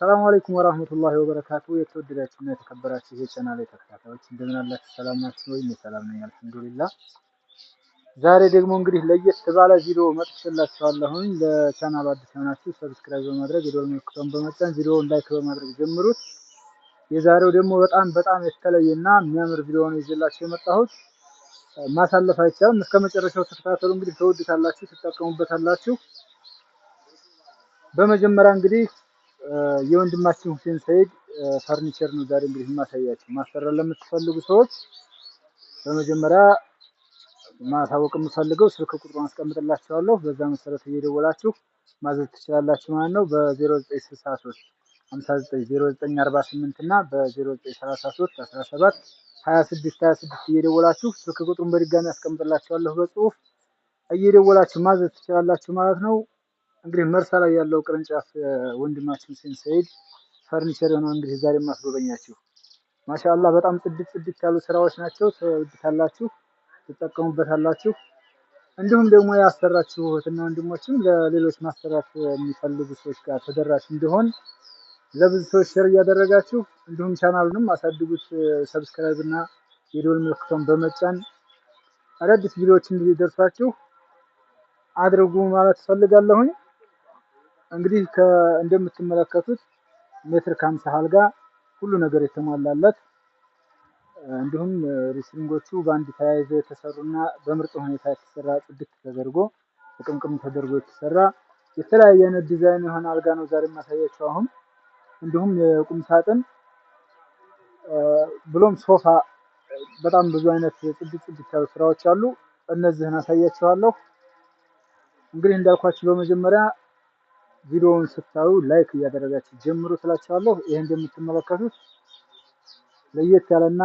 ሰላም አለይኩም ወራህመቱላሂ ወበረካቱ። የተወደዳችሁና የተከበራችሁ የቻናሌ ተከታታዮች እንደምን አላችሁ? ሰላም ናችሁ ወይ? ሰላም ነኝ አልሐምዱሊላህ። ዛሬ ደግሞ እንግዲህ ለየት ባለ ቪዲዮ መጥቼላችኋለሁኝ። ለቻናሉ አዲስ የሆናችሁ ሰብስክራይብ በማድረግ የደወል ምልክቱን በመጫን ቪዲዮውን ላይክ በማድረግ ጀምሩት። የዛሬው ደግሞ በጣም የተለየና የሚያምር ቪዲዮ ነው ይዤላችሁ የመጣሁት። ማሳለፍ አይቻልም። እስከ መጨረሻው ተከታተሉ። እንግዲህ ተወዱታላችሁ፣ ትጠቀሙበታላችሁ። በመጀመሪያ እንግዲህ የወንድማችን ሁሴን ሰይድ ፈርኒቸር ነው ዛሬ እንግዲህ የማሳያችሁ። ማሰራት ለምትፈልጉ ሰዎች በመጀመሪያ ማሳወቅ የምፈልገው ስልክ ቁጥሩን አስቀምጥላችኋለሁ። በዛ መሰረት እየደወላችሁ ማዘዝ ትችላላችሁ ማለት ነው። በ0963 590948 እና በ0933 17 26 እየደወላችሁ ስልክ ቁጥሩን በድጋሚ አስቀምጥላችኋለሁ በጽሁፍ እየደወላችሁ ማዘዝ ትችላላችሁ ማለት ነው። እንግዲህ መርሳ ላይ ያለው ቅርንጫፍ ወንድማችን ሁሴን ሰይድ ፈርኒቸር ነው እንግዲህ ዛሬ ማስጎበኛችሁ። ማሻአላህ በጣም ጽድት ያሉ ስራዎች ናቸው። ትወዱታላችሁ፣ ትጠቀሙበታላችሁ። እንዲሁም ደግሞ ያሰራችሁ እህትና ወንድሞችም ለሌሎች ማሰራት የሚፈልጉ ሰዎች ጋር ተደራሽ እንዲሆን ለብዙ ሰዎች ሼር እያደረጋችሁ እንዲሁም ቻናሉንም አሳድጉት። ሰብስክራይብ እና የደወል ምልክቱን በመጫን አዳዲስ ቪዲዮዎች እንዲደርሷችሁ አድርጉ ማለት ፈልጋለሁኝ። እንግዲህ እንደምትመለከቱት ሜትር ከ50 አልጋ ሁሉ ነገር የተሟላለት እንዲሁም ሪሲንጎቹ በአንድ ተያይዘው የተሰሩና በምርጥ ሁኔታ የተሰራ ጽድት ተደርጎ ጥቅምቅም ተደርጎ የተሰራ የተለያየ አይነት ዲዛይን የሆነ አልጋ ነው ዛሬ የማሳያችሁ። አሁን እንዲሁም የቁም ሳጥን ብሎም ሶፋ በጣም ብዙ አይነት ጽድት ያሉ ስራዎች አሉ። እነዚህን አሳያችኋለሁ። እንግዲህ እንዳልኳችሁ በመጀመሪያ ቪዲዮውን ስታዩ ላይክ እያደረጋችሁ ጀምሩ ስላችኋለሁ። ይሄ እንደምትመለከቱት ለየት ያለና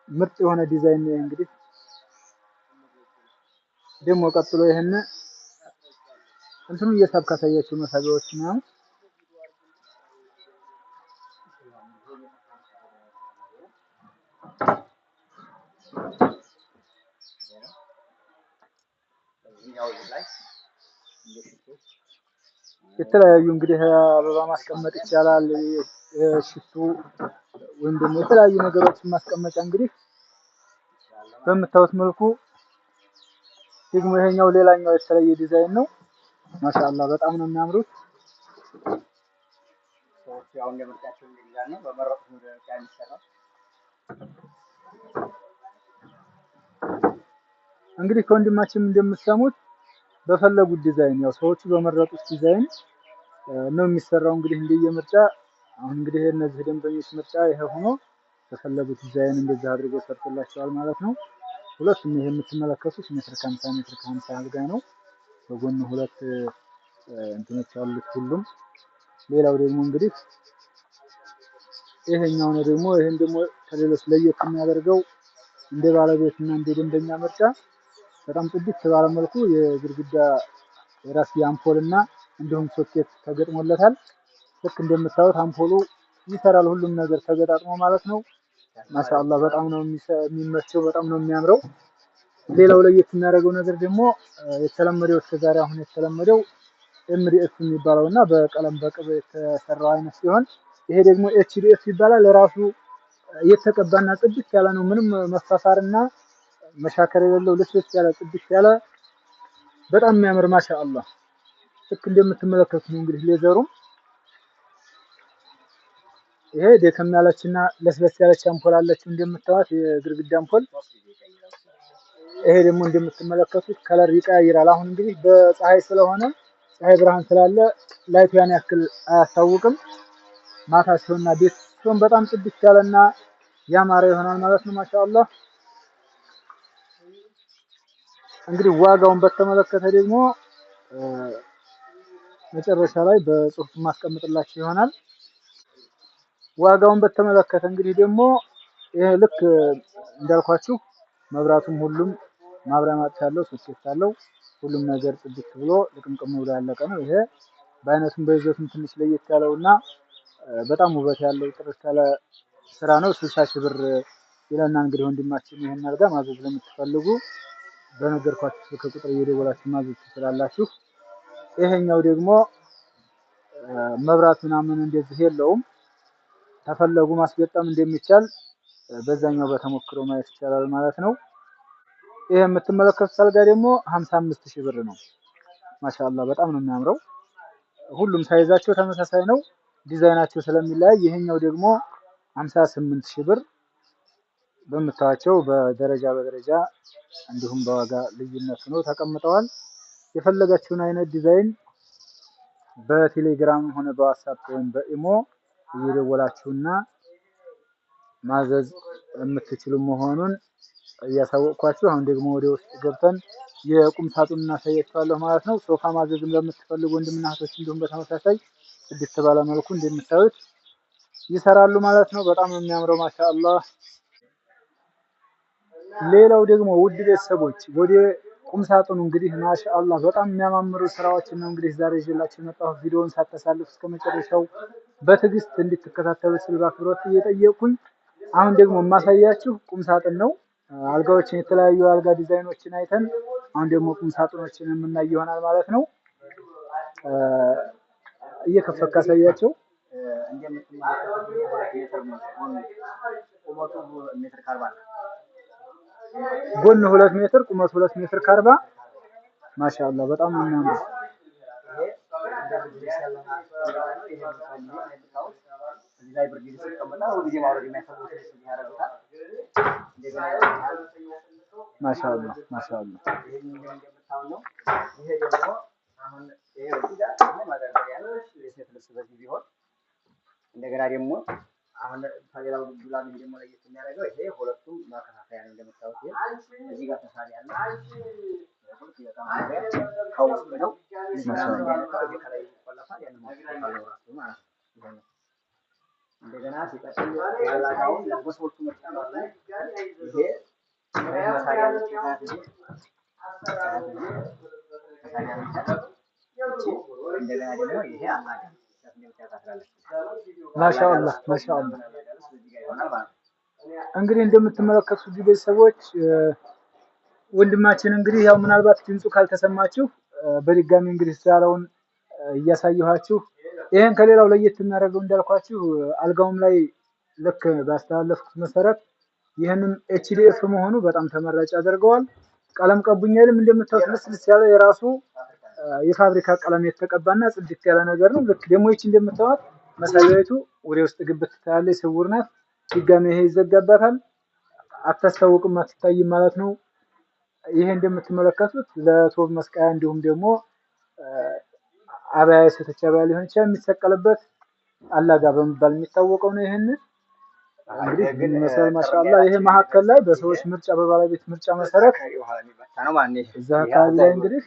ምርጥ የሆነ ዲዛይን ነው። እንግዲህ ደግሞ ቀጥሎ ይሄን እንትኑ እየሳብ ካሳያችሁ መሳቢያዎች ነው። የተለያዩ እንግዲህ አበባ ማስቀመጥ ይቻላል። ሽቱ ወይም ደግሞ የተለያዩ ነገሮችን ማስቀመጫ እንግዲህ በምታዩት መልኩ ደግሞ ይሄኛው ሌላኛው የተለየ ዲዛይን ነው። ማሻአላህ በጣም ነው የሚያምሩት። ሰዎች ያው እንደምታቸው ዲዛይን ነው በመረጡት ሞዴል የሚሰራው። እንግዲህ ከወንድማችን እንደምትሰሙት በፈለጉት ዲዛይን ያው ሰዎቹ በመረጡት ዲዛይን ነው የሚሰራው። እንግዲህ እንደየምርጫ አሁን እንግዲህ እነዚህ ደንበኞች ምርጫ ይሄ ሆኖ በፈለጉት ዲዛይን እንደዚህ አድርገው ሰርቶላቸዋል ማለት ነው። ሁለቱም ይሄ የምትመለከቱት ሜትር ከ50 አልጋ ነው። በጎን ሁለት እንትኖች አሉት ሁሉም። ሌላው ደግሞ እንግዲህ ይሄኛው ነው ደግሞ ይሄን ደግሞ ከሌሎች ለየት የሚያደርገው እንደ ባለቤትና እንደ ደንበኛ ምርጫ በጣም ጽድት ባለ መልኩ የግድግዳ የራስ አምፖልና እንዲሁም ሶኬት ተገጥሞለታል። ልክ እንደምታዩት አምፖሉ ይሰራል ሁሉም ነገር ተገጣጥሞ ማለት ነው። ማሻአላህ በጣም ነው የሚመቸው፣ በጣም ነው የሚያምረው። ሌላው ለየት የሚያደርገው ነገር ደግሞ የተለመደው እስከዛሬ አሁን የተለመደው ኤምዲኤፍ የሚባለውና በቀለም በቅብ የተሰራው አይነት ሲሆን ይሄ ደግሞ ኤችዲኤፍ ይባላል። ለራሱ የተቀባና ጽድት ያለ ነው። ምንም መፋፋርና መሻከር የሌለው ልስልስ ያለ ጽድት ያለ በጣም የሚያምር ማሻአላህ። ልክ እንደምትመለከቱት ነው እንግዲህ ሌዘሩም ይሄ ደከም ያለችና ለስለስ ያለች አምፖል አለችው እንደምታዩት የግድግዳ አምፖል። ይሄ ደግሞ እንደምትመለከቱት ከለር ይቀያይራል። አሁን እንግዲህ በፀሐይ ስለሆነ ፀሐይ ብርሃን ስላለ ላይቱ ያን ያክል አያስታውቅም። ማታ ሲሆንና ቤት ሲሆን በጣም ጽድት ያለና ያማረ ይሆናል ማለት ነው። ማሻአላህ እንግዲህ ዋጋውን በተመለከተ ደግሞ መጨረሻ ላይ በጽሁፍ ማስቀምጥላችሁ ይሆናል። ዋጋውን በተመለከተ እንግዲህ ደግሞ ይሄ ልክ እንዳልኳችሁ መብራቱም ሁሉም ማብሪያ ማጥፊያ ያለው ሶኬት አለው። ሁሉም ነገር ጽድት ብሎ ልቅምቅም ብሎ ያለቀ ነው። ይሄ በአይነቱም በይዘቱም ትንሽ ለየት ያለውና በጣም ውበት ያለው ጥርት ያለ ስራ ነው። 60 ሺህ ብር ይለና እንግዲህ ወንድማችን ይሄን አልጋ ማዘዝ ለምትፈልጉ በነገርኳችሁ ስልክ ቁጥር እየደወላችሁ ማዘዝ ትችላላችሁ። ይሄኛው ደግሞ መብራት ምናምን እንደዚህ የለውም። ተፈለጉ ማስገጠም እንደሚቻል በዛኛው በተሞክሮ ማየት ይቻላል ማለት ነው። ይሄ የምትመለከቱት አልጋ ደግሞ 55 ሺህ ብር ነው። ማሻአላ በጣም ነው የሚያምረው። ሁሉም ሳይዛቸው ተመሳሳይ ነው። ዲዛይናቸው ስለሚለያይ ይሄኛው ደግሞ 58 ሺህ ብር በምታዩቸው በደረጃ በደረጃ እንዲሁም በዋጋ ልዩነት ነው ተቀምጠዋል። የፈለጋችሁን አይነት ዲዛይን በቴሌግራም ሆነ በዋትስአፕ ወይም በኢሞ እየደወላችሁና ማዘዝ የምትችሉ መሆኑን እያሳወቅኳችሁ፣ አሁን ደግሞ ወደ ውስጥ ገብተን የቁም ሳጥኑን እናሳያችኋለሁ ማለት ነው። ሶፋ ማዘዝም ለምትፈልጉ ወንድምና እህቶች እንዲሁም በተመሳሳይ ጽድት ባለ መልኩ እንደምታዩት ይሰራሉ ማለት ነው። በጣም ነው የሚያምረው ማሻአላህ። ሌላው ደግሞ ውድ ቤተሰቦች ወደ ቁም ሳጥኑ እንግዲህ ማሻአላህ በጣም የሚያማምሩ ስራዎችን ነው እንግዲህ ዛሬ ይዤላችሁ የመጣሁት። ቪዲዮውን ሳታሳልፉ እስከ መጨረሻው በትዕግስት እንድትከታተሉ ስል በአክብሮት እየጠየቅኩኝ፣ አሁን ደግሞ የማሳያችሁ ቁም ሳጥን ነው። አልጋዎችን የተለያዩ አልጋ ዲዛይኖችን አይተን አሁን ደግሞ ቁም ሳጥኖችን የምናይ ይሆናል ማለት ነው። እየከፈትኩ አሳያቸው። ጎን 2 ሜትር ቁመት 2 ሜትር ከ40 ማሻአላህ በጣም ነው የሚያምረው። ማሻአላህ ማሻአላህ እንደገና ደግሞ አሁን ከሌላው ዱላም ደግሞ ለየት የሚያደርገው ይሄ ሁለቱም ማከፋፈያ ነው። እንደምታዩት እዚህ ጋር ተሳሪ ያለ ከውስጥ ነው እንደገና ሲቀጥል ያላጋውን ለቦሶቹ ምርጫ ማለት ነው። ይሄ መሳሪያ እንደገና ደግሞ ይሄ አላጋ ማሻአላህ ማሻአላህ። እንግዲህ እንደምትመለከቱት ቤተሰቦች ወንድማችን እንግዲህ ያው ምናልባት ድምፁ ካልተሰማችሁ በድጋሚ እንግዲህ ስራውን እያሳየኋችሁ፣ ይሄን ከሌላው ለየት የሚያደርገው እንዳልኳችሁ አልጋውም ላይ ልክ ባስተላለፍኩት መሰረት ይህንን ኤችዲኤፍ መሆኑ በጣም ተመራጭ ያደርገዋል። ቀለም ቀቡኛልም እንደምታዩት ልስልስ ያለ የራሱ የፋብሪካ ቀለም የተቀባና ጽድት ያለ ነገር ነው። ልክ ደግሞ ይቺ እንደምታዩት መሳቢያቱ ወደ ውስጥ ግብት ትላለች፣ ስውር ናት። ድጋሜ ይሄ ይዘጋባታል፣ አታስታውቅም፣ አትታይም ማለት ነው። ይሄ እንደምትመለከቱት ለቶብ መስቀያ እንዲሁም ደግሞ አባያ የሴቶች አባያ ሊሆን ይችላል የሚሰቀልበት አላጋ በመባል የሚታወቀው ነው። ይሄን እንግዲህ ግን መሰል ማሻአላህ ይሄ መሀከል ላይ በሰዎች ምርጫ በባለቤት ምርጫ መሰረት እዛ አካባቢ ላይ እንግዲህ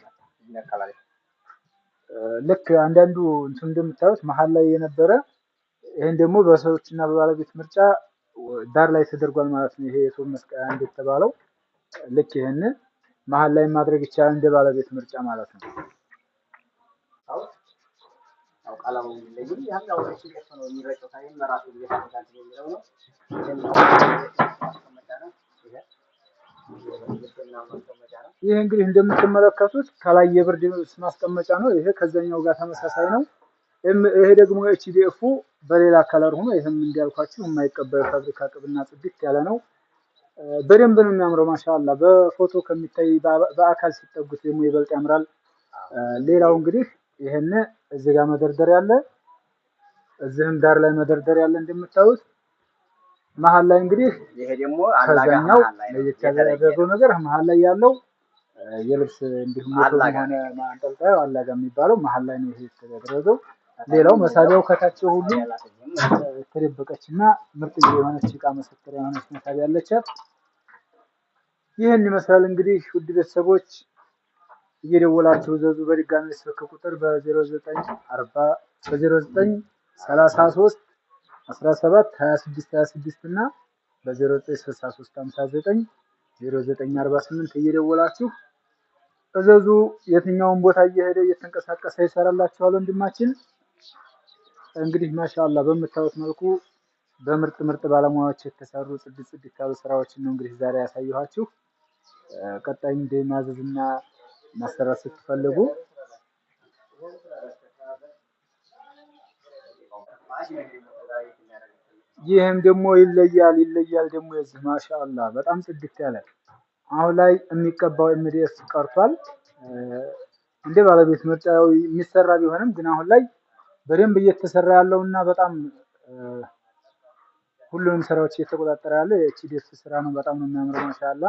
ልክ አንዳንዱ እንትን እንደምታዩት መሀል ላይ የነበረ ይሄን ደግሞ በሰዎችና በባለቤት ምርጫ ዳር ላይ ተደርጓል ማለት ነው። ይሄ የቶብ መስቀያ እንደተባለው ልክ ይሄን መሀል ላይ ማድረግ ይቻላል እንደ ባለቤት ምርጫ ማለት ነው። ይሄ እንግዲህ እንደምትመለከቱት ከላይ የብርድ ልብስ ማስቀመጫ ነው። ይሄ ከዛኛው ጋር ተመሳሳይ ነው። ይሄ ደግሞ ኤችዲኤፉ በሌላ ከለር ሆኖ ይሄም እንዲያልኳችሁ የማይቀበል ፋብሪካ ቅብና ጽድት ያለ ነው። በደንብ ነው የሚያምረው ማሻአላ። በፎቶ ከሚታይ በአካል ሲጠጉት ደግሞ ይበልጥ ያምራል። ሌላው እንግዲህ ይሄን እዚህ ጋር መደርደሪያ አለ፣ እዚህም ዳር ላይ መደርደሪያ አለ እንደምታዩት። መሀል ላይ እንግዲህ ይሄ ደግሞ ከዛኛው ለየት ያደረገው ነገር መሀል ላይ ያለው የልብስ እንዲሁም ሆነ ማንጠልጠያው አላጋ የሚባለው መሀል ላይ ነው ይሄ የተደረገው። ሌላው መሳቢያው ከታች ሁሉ የተደበቀችና ምርጥዬ የሆነች እቃ መሰተሪያ የሆነች መሳቢያ አለቻት። ይህን ይመስላል እንግዲህ ውድ ቤተሰቦች፣ እየደወላችሁ ዘዙ። በድጋሚ ስልክ ቁጥር በ0940 በ0933 17 26 26 እና በ0963 59 0948 እየደወላችሁ እዘዙ። የትኛውን ቦታ እየሄደ እየተንቀሳቀሰ ይሰራላችኋል ወንድማችን። እንግዲህ ማሻአላ በምታዩት መልኩ በምርጥ ምርጥ ባለሙያዎች የተሰሩ ጽድት ጽድት ያሉ ስራዎችን ነው እንግዲህ ዛሬ ያሳየኋችሁ። ቀጣይ እንደማዘዝና ማሰራት ስትፈልጉ ይህም ደግሞ ይለያል ደግሞ የዚህ ማሻአላ በጣም ጽድት ያለ አሁን ላይ የሚቀባው ኤምዲኤፍ ቀርቷል። እንደ ባለቤት ምርጫው የሚሰራ ቢሆንም ግን አሁን ላይ በደንብ እየተሰራ ያለውና በጣም ሁሉንም ስራዎች እየተቆጣጠረ ያለው የኤችዲኤፍ ስራ ነው። በጣም ነው የሚያምረው ማሻአላ።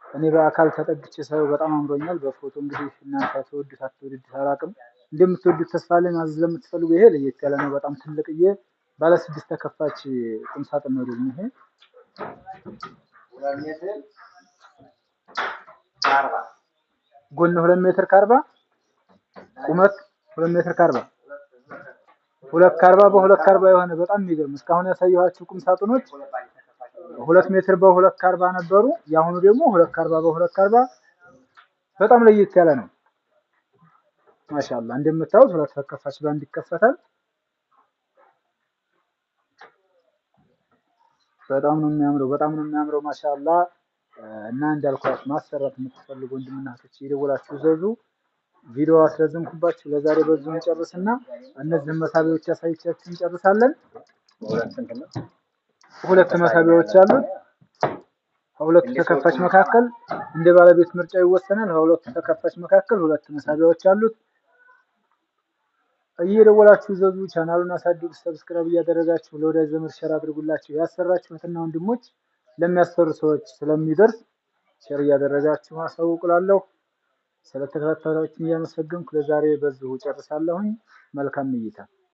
እኔ በአካል ተጠግቼ ሳየው በጣም አምሮኛል። በፎቶ እንግዲህ እናንተ ተወዱት አትወዱት አላውቅም። እንደምትወዱት ተስፋ አለኝ። ማዘዝ ለምትፈልጉ ይሄ ለየት ያለ ነው። በጣም ትልቅዬ ባለ 6 ተከፋች ቁም ሳጥን ነው ደግሞ ይሄ 2 ሜትር ከ40 ጎን 2 ሜትር ከ40 ቁመት 2 ሜትር ከ40 2 ከ40 በ2 ከ40 የሆነ በጣም የሚገርም እስካሁን ያሳየኋችሁ ቁም ሳጥኖች 2 ሜትር በ2 ከ40 ነበሩ። ያሁኑ ደግሞ 2 ከ40 በ2 ከ40 በጣም ለየት ያለ ነው። ማሻአላ እንደምታዩት ሁለት ተከፋች ባንድ ይከፈታል። በጣም ነው የሚያምረው ማሻአላ። እና እንዳልኳችሁ ማሰራት የምትፈልጉ ወንድምና እህቶች ይደውላችሁ ዘዙ። ቪዲዮ አስረዘምኩባችሁ። ለዛሬ በዚሁ እንጨርስና እነዚህን መሳቢያዎች አሳይቻችሁ እንጨርሳለን። ሁለት መሳቢያዎች አሉት። ከሁለቱ ተከፋች መካከል እንደ ባለቤት ምርጫ ይወሰናል። ከሁለቱ ተከፋች መካከል ሁለት መሳቢያዎች አሉት። እየደወላችሁ ዘዙ። ቻናሉን አሳድጉ። ሰብስክራይብ እያደረጋችሁ ለወዳጅ ዘመድ ሼር አድርጉላችሁ። ያሰራችሁትና ወንድሞች ለሚያሰሩ ሰዎች ስለሚደርስ ሼር እያደረጋችሁ አሳውቁላለሁ። ስለተከታተላችሁ እያመሰገንኩ ለዛሬ በዚሁ ጨርሳለሁኝ። መልካም እይታ